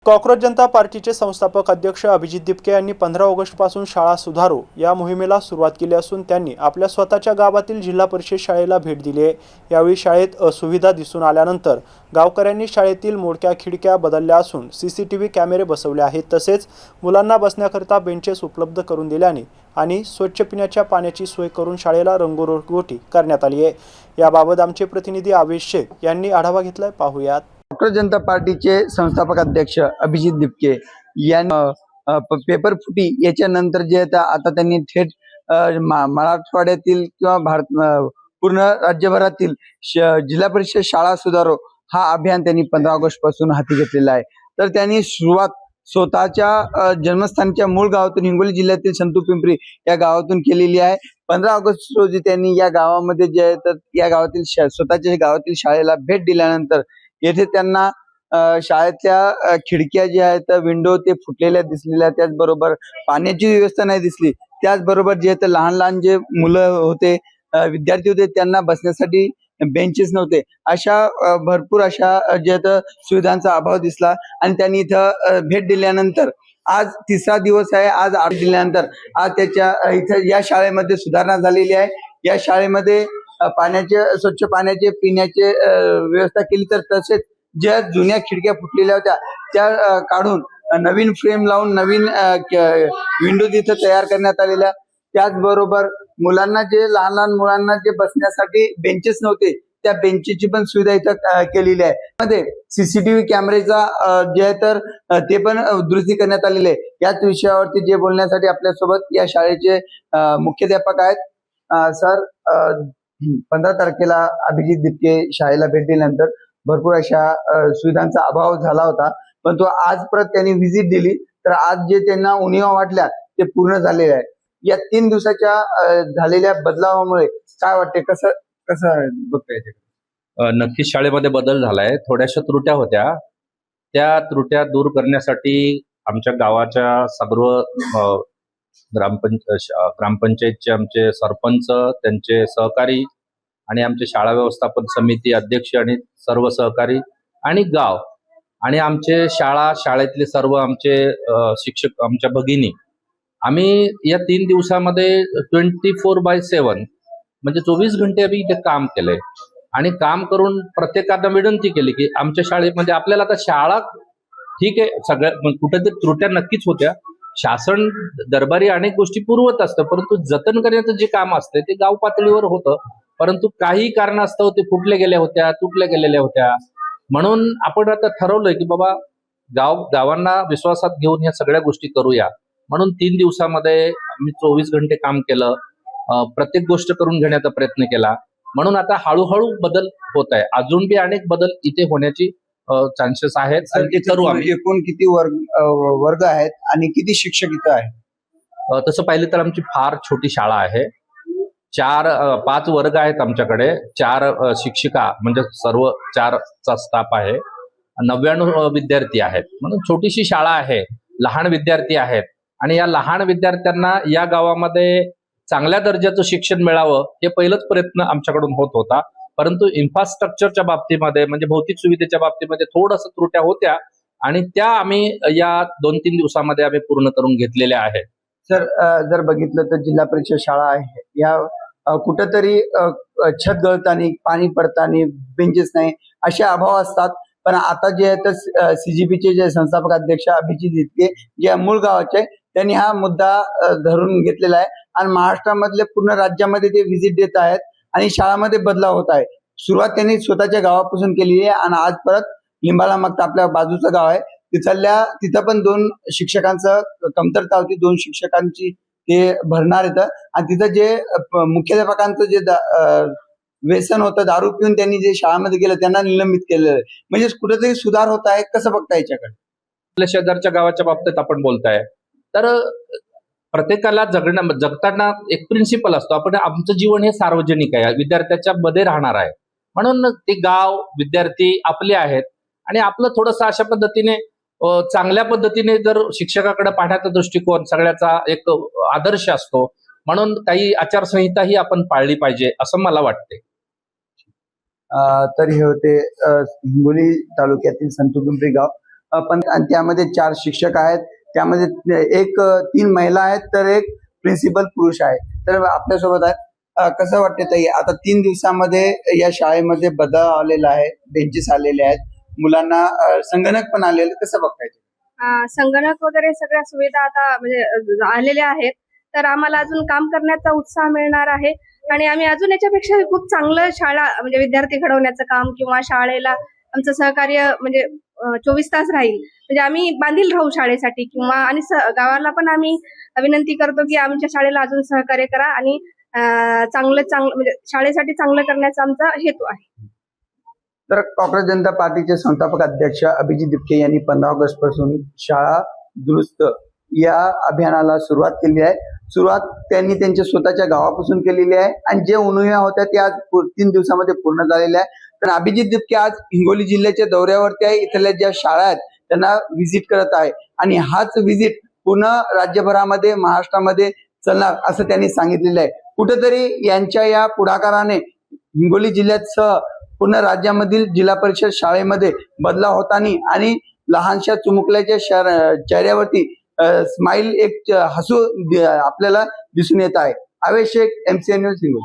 Cockroach जनता पार्टीचे संस्थापक अध्यक्ष अभिजित दिपके यांनी 15 ऑगस्टपासून शाळा सुधारो या मोहिमेला सुरुवात केली असून त्यांनी आपल्या स्वतःच्या गावातील जिल्हा परिषद शाळेला भेट दिली आहे। यावेळी शाळेत असुविधा दिसून आल्यानंतर गावकऱ्यांनी शाळेतील मोडक्या खिडक्या बदलल्या असून सीसीटीव्ही कॅमेरे बसवले आहेत। तसेच मुलांना बसण्याकरता बेंचेस उपलब्ध करून दिल्याने आणि स्वच्छ पिण्याच्या पाण्याची सोय करून शाळेला रंगरंगोटी करण्यात आली आहे। याबाबत आमचे प्रतिनिधी आवेश शेख यांनी आढावा घेतलाय, पाहूयात। कॉक्रोच जनता पार्टीचे संस्थापक अध्यक्ष अभिजित दिपके यांनी पेपर फुटी याच्यानंतर जे आता त्यांनी थेट मराठवाड्यातील किंवा पूर्ण राज्यभरातील जिल्हा परिषद शाळा सुधारो हा अभियान त्यांनी 15 ऑगस्ट पासून हाती घेतलेला आहे। तर त्यांनी सुरुवात स्वतःच्या जन्मस्थानच्या मूळ गावातून हिंगोली जिल्ह्यातील संतू पिंपरी या गावातून केलेली आहे। 15 ऑगस्ट रोजी त्यांनी या गावामध्ये जे आहे तर या गावातील स्वतःच्या गावातील शाळेला भेट दिल्यानंतर येथे त्यांना शाळेतल्या खिडक्या ज्या आहेत विंडो ते फुटलेल्या दिसलेल्या, त्याचबरोबर पाण्याची व्यवस्था नाही दिसली, त्याचबरोबर जे आहे लहान लहान जे मुलं होते विद्यार्थी होते त्यांना बसण्यासाठी बेंचेस नव्हते, अशा भरपूर अशा जे सुविधांचा अभाव दिसला। आणि त्यांनी इथं भेट दिल्यानंतर आज तिसरा दिवस आहे, आज 8 दिल्यानंतर आज त्याच्या इथं या शाळेमध्ये सुधारणा झालेली आहे। या शाळेमध्ये पाण्याचे स्वच्छ पाण्याचे पिण्याचे व्यवस्था केली, तर तसेच ज्या जुन्या खिडक्या फुटलेल्या होत्या त्या काढून नवीन फ्रेम लावून नवीन विंडो तिथं तयार करण्यात आलेल्या, त्याचबरोबर मुलांना जे लहान लहान मुलांना जे बसण्यासाठी बेंचेस नव्हते त्या बेंचची पण सुविधा इथं केलेली आहे। मध्ये सीसीटीव्ही कॅमेरेचा जे आहे तर ते पण दुरुस्ती करण्यात आलेले आहे। याच विषयावरती जे बोलण्यासाठी आपल्यासोबत या शाळेचे मुख्याध्यापक आहेत। सर, 15 तारखेला अभिजित दिपके शाळेला भेट दिल्यानंतर भरपूर अशा सुविधांचा अभाव झाला होता, पण तो आज परत त्यांनी व्हिजिट दिली तर आज जे त्यांना उणिवा वाटल्या ते पूर्ण झालेले आहे। या 3 दिवसाच्या झालेल्या बदलावामुळे काय वाटते, कसं बघता येते? नक्कीच शाळेमध्ये बदल झालाय। थोड्याशा त्रुट्या होत्या, त्या त्रुट्या दूर करण्यासाठी आमच्या गावाच्या सर्व ग्रामपंचायतचे आमचे सरपंच, त्यांचे सहकारी आणि आमचे शाळा व्यवस्थापन समिती अध्यक्ष आणि सर्व सहकारी आणि गाव आणि आमचे शाळेतले सर्व आमचे शिक्षक, आमच्या भगिनी, आम्ही या 3 दिवसामध्ये 24/7 म्हणजे 24 घंटे आम्ही इथे काम केलंय। आणि काम करून प्रत्येकाला विनंती केली की आमच्या शाळेमध्ये आपल्याला आता शाळा ठीक आहे, सगळ्या कुठेतरी त्रुट्या नक्कीच होत्या, शासन दरबारी अनेक गोष्टी पुरवत असतं, परंतु जतन करण्याचं जे काम असतं ते गाव पातळीवर होतं, परंतु काही कारणास्तव ते फुटल्या गेल्या होत्या, तुटल्या गेलेल्या होत्या। म्हणून आपण आता ठरवलंय की बाबा गावांना विश्वासात घेऊन ह्या सगळ्या गोष्टी करूया। म्हणून 3 दिवसामध्ये आम्ही 24 घंटे काम केलं, प्रत्येक गोष्ट करून घेण्याचा प्रयत्न केला। म्हणून आता हळूहळू बदल होत आहे, अजून बी अनेक बदल इथे होण्याची चान्सेस आहेत आणि ते करू आम्ही। एकूण किती वर्ग आहेत आणि किती शिक्षक इथं आहेत? तसं पाहिलं तर आमची फार छोटी शाळा आहे। 5 वर्ग आहेत आमच्याकडे, 4 शिक्षिका म्हणजे सर्व 4चा स्टाफ आहे, 99 विद्यार्थी आहेत। म्हणून छोटीशी शाळा आहे, लहान विद्यार्थी आहेत आणि या लहान विद्यार्थ्यांना या गावामध्ये चांगल्या दर्जाचं शिक्षण मिळावं हे पहिलंच प्रयत्न आमच्याकडून होत होता। परंतु इन्फ्रास्ट्रक्चरच्या बाबतीमध्ये म्हणजे भौतिक सुविधेच्या बाबतीमध्ये थोडंसं त्रुट्या होत्या आणि त्या आम्ही या 2-3 दिवसामध्ये आम्ही पूर्ण करून घेतलेल्या आहेत। सर, जर बघितलं तर जिल्हा परिषद शाळा आहे या कुठंतरी छत गळतानी, पाणी पडतानी, बेंचेस नाही, असे अभाव असतात। पण आता जे आहे तर सीजीपीचे जे संस्थापक अध्यक्ष अभिजित दिपके जे मूळ गावाचे त्यांनी हा मुद्दा धरून घेतलेला आहे आणि महाराष्ट्रामधले पूर्ण राज्यामध्ये ते व्हिजिट देत आहेत आणि शाळामध्ये बदलाव होत आहे। सुरुवात त्यांनी स्वतःच्या गावापासून केलेली आहे आणि आज परत लिंबाला मागता आपल्या बाजूचं गाव आहे तिथं पण 2 शिक्षकांचं कमतरता होती, 2 शिक्षकांची ते भरणार येतं आणि तिथं जे मुख्याध्यापकांचं जे व्यसन होतं, दारू पिऊन त्यांनी जे शाळामध्ये गेलं त्यांना निलंबित केलेलं आहे। म्हणजे कुठेतरी सुधार होत आहे, कसं बघता याच्याकडे? आपल्या शेजारच्या गावाच्या बाबतीत आपण बोलताय तर प्रत्येकाला जगताना एक प्रिन्सिपल असतो, आपण आमचं जीवन हे सार्वजनिक आहे, विद्यार्थ्याच्या मध्ये राहणार आहे, म्हणून ते गाव विद्यार्थी आपले आहेत आणि आपलं थोडंसं अशा पद्धतीने चांगल्या पद्धतीने जर शिक्षकाकडे पाहण्याचा दृष्टिकोन सगळ्याचा एक आदर्श असतो, म्हणून काही आचारसंहिता ही आपण पाळली पाहिजे असं मला वाटते। तर हे होते हिंगोली तालुक्यातील संतू पिंपरी गाव आणि त्यामध्ये 4 शिक्षक आहेत, त्यामध्ये एक 3 महिला आहेत, तर एक प्रिन्सिपल पुरुष आहे. तर आपल्यासोबत आहेत. कसं वाटतं ताई, आता 3 दिवसामध्ये या शाळेमध्ये बदल आलेला आहे, बेंचेस आलेले आहेत, मुलांना संगणक पण आलेले, कसं बघताय? संगणक वगैरे सगळ्या सुविधा आता म्हणजे आलेल्या आहेत, तर आम्हाला अजून काम करण्याचा उत्साह मिळणार आहे आणि आम्ही अजून याच्यापेक्षा खूप चांगलं शाळा म्हणजे विद्यार्थी घडवण्याचं काम किंवा शाळेला आमचं सहकार्य म्हणजे 24 तास राहील. म्हणजे आम्ही बांधील राहू शाळेसाठी किंवा आणि गावाला पण आम्ही विनंती करतो की आमच्या शाळेला अजून सहकार्य करा आणि चांगलं म्हणजे शाळेसाठी चांगलं करण्याचा आमचा हेतू आहे. तर काँग्रेस जनता पार्टीचे संस्थापक अध्यक्ष अभिजित दिपके यांनी 15 ऑगस्ट पासून शाळा दुरुस्त या अभियानाला सुरुवात केली आहे. सुरुवात त्यांनी त्यांच्या स्वतःच्या गावापासून केलेली आहे आणि जे उणिवा होत्या त्या आज 3 दिवसामध्ये पूर्ण झालेल्या आहे. तर अभिजित दिपके आज हिंगोली जिल्ह्याच्या दौऱ्यावरती आहे. इथल्या ज्या शाळा आहेत त्यांना व्हिजिट करत आहे आणि हाच व्हिजिट पूर्ण राज्यभरामध्ये महाराष्ट्रामध्ये चालणार असं त्यांनी सांगितलेलं आहे. कुठेतरी यांच्या या पुढाकाराने हिंगोली जिल्ह्यासह पूर्ण राज्यामधील जिल्हा परिषद शाळेमध्ये बदलाव होतानी आणि लहानशा चुमुकल्याच्या चेहऱ्यावरती स्माइल एक हसू आपल्याला दिसून येत आहे. आवेश शेख, MCN न्यूज, हिंगोली.